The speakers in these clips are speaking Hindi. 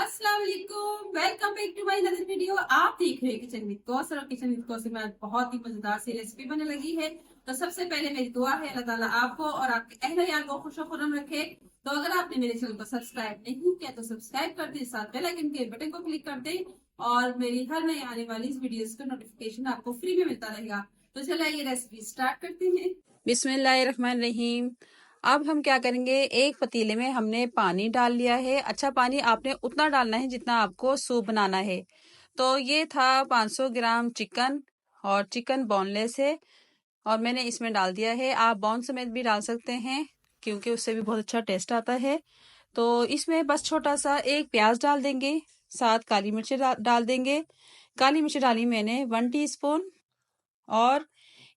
अस्सलाम वालेकुम, welcome back to my another video. आप देख रहे हैं किचन विद कौसर और किचन विद कौसर में आज बहुत ही मजेदार सी रेसिपी बनने लगी है। तो सबसे पहले मेरी दुआ है अल्लाह ताला आपको और आपके अहले यार को खुश खुरम रखे। तो अगर आपने मेरे चैनल को सब्सक्राइब नहीं किया तो सब्सक्राइब कर दें, साथ बेल आइकन के बटन को क्लिक कर दें और मेरी हर नई आने वाली इस वीडियोस का नोटिफिकेशन आपको फ्री में मिलता रहेगा। तो चलिए ये रेसिपी स्टार्ट करते हैं। बिस्मिल्लाहिर्रहमानिर्रहीम। अब हम क्या करेंगे, एक पतीले में हमने पानी डाल लिया है। अच्छा, पानी आपने उतना डालना है जितना आपको सूप बनाना है। तो ये था 500 ग्राम चिकन और चिकन बोनलेस है और मैंने इसमें डाल दिया है। आप बोन समेत भी डाल सकते हैं क्योंकि उससे भी बहुत अच्छा टेस्ट आता है। तो इसमें बस छोटा सा एक प्याज डाल देंगे, साथ काली मिर्च डाल देंगे। काली मिर्च डाली मैंने 1 टीस्पून और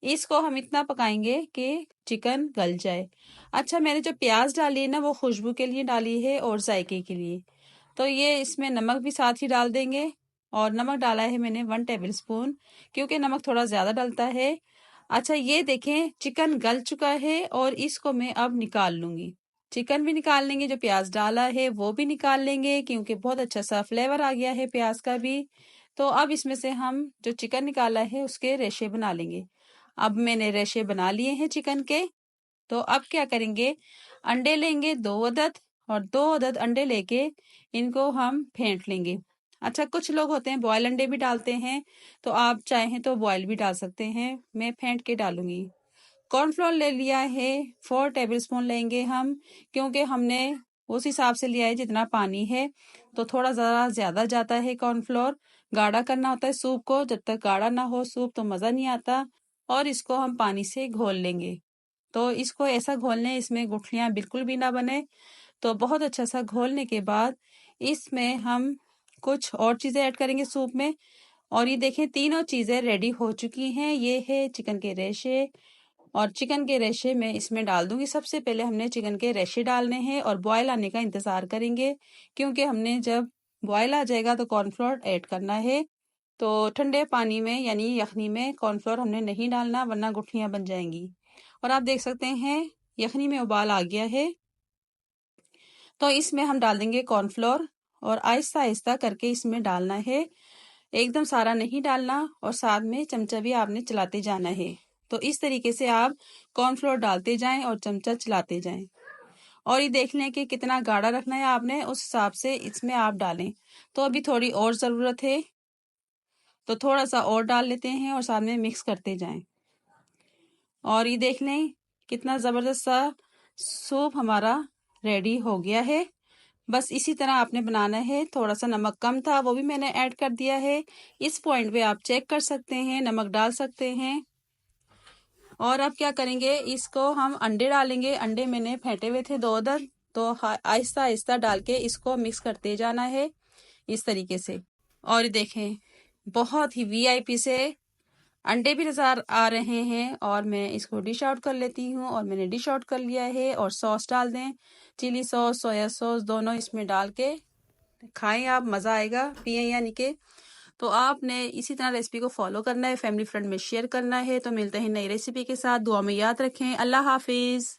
इसको हम इतना पकाएंगे कि चिकन गल जाए। अच्छा, मैंने जो प्याज डाली है ना वो खुशबू के लिए डाली है और जायके के लिए। तो ये इसमें नमक भी साथ ही डाल देंगे और नमक डाला है मैंने 1 टेबल स्पून क्योंकि नमक थोड़ा ज्यादा डलता है। अच्छा, ये देखें चिकन गल चुका है और इसको मैं अब निकाल लूंगी। चिकन भी निकाल लेंगे, जो प्याज डाला है वो भी निकाल लेंगे क्योंकि बहुत अच्छा सा फ्लेवर आ गया है प्याज का भी। तो अब इसमें से हम जो चिकन निकाला है उसके रेशे बना लेंगे। अब मैंने रेशे बना लिए हैं चिकन के। तो अब क्या करेंगे, अंडे लेंगे 2 अदद और 2 अदद अंडे लेके इनको हम फेंट लेंगे। अच्छा, कुछ लोग होते हैं बॉयल अंडे भी डालते हैं, तो आप चाहें तो बॉयल भी डाल सकते हैं। मैं फेंट के डालूंगी। कॉर्नफ्लोर ले लिया है 4 टेबल स्पून लेंगे हम, क्योंकि हमने उस हिसाब से लिया है जितना पानी है। तो थोड़ा ज़रा ज़्यादा जाता है कॉर्नफ्लोर। गाढ़ा करना होता है सूप को, जब तक गाढ़ा ना हो सूप तो मज़ा नहीं आता। और इसको हम पानी से घोल लेंगे। तो इसको ऐसा घोलने, इसमें गुठलियाँ बिल्कुल भी ना बने। तो बहुत अच्छा सा घोलने के बाद इसमें हम कुछ और चीज़ें ऐड करेंगे सूप में। और ये देखें, तीनों चीज़ें रेडी हो चुकी हैं। ये है चिकन के रेशे और चिकन के रेशे मैं इसमें डाल दूंगी। सबसे पहले हमने चिकन के रेशे डालने हैं और बॉयल आने का इंतजार करेंगे क्योंकि हमने जब बॉयल आ जाएगा तो कॉर्नफ्लोर ऐड करना है। तो ठंडे पानी में यानी यखनी में कॉर्नफ्लोर हमने नहीं डालना वरना गुठलियां बन जाएंगी। और आप देख सकते हैं यखनी में उबाल आ गया है। तो इसमें हम डाल देंगे कॉर्नफ्लोर और आहिस्ता आहिस्ता करके इसमें डालना है, एकदम सारा नहीं डालना। और साथ में चमचा भी आपने चलाते जाना है। तो इस तरीके से आप कॉर्नफ्लोर डालते जाएं और चमचा चलाते जाएं। और ये देख लें कि कितना गाढ़ा रखना है आपने, उस हिसाब से इसमें आप डालें। तो अभी थोड़ी और ज़रूरत है, तो थोड़ा सा और डाल लेते हैं और साथ में मिक्स करते जाएं। और ये देख लें कितना ज़बरदस्त सा सूप हमारा रेडी हो गया है। बस इसी तरह आपने बनाना है। थोड़ा सा नमक कम था, वो भी मैंने ऐड कर दिया है। इस पॉइंट पे आप चेक कर सकते हैं, नमक डाल सकते हैं। और अब क्या करेंगे, इसको हम अंडे डालेंगे। अंडे मैंने फेंटे हुए थे 2 अदद, तो आहिस्ता आहिस्ता डाल के इसको मिक्स करते जाना है इस तरीके से। और ये देखें बहुत ही वीआईपी से अंडे भी नजर आ रहे हैं। और मैं इसको डिश आउट कर लेती हूँ और मैंने डिश आउट कर लिया है। और सॉस डाल दें, चिली सॉस सोया सॉस दोनों इसमें डाल के खाएं आप, मज़ा आएगा पिए यानी कि। तो आपने इसी तरह रेसिपी को फॉलो करना है, फैमिली फ्रेंड में शेयर करना है। तो मिलते हैं नई रेसिपी के साथ, दुआ में याद रखें। अल्लाह हाफिज।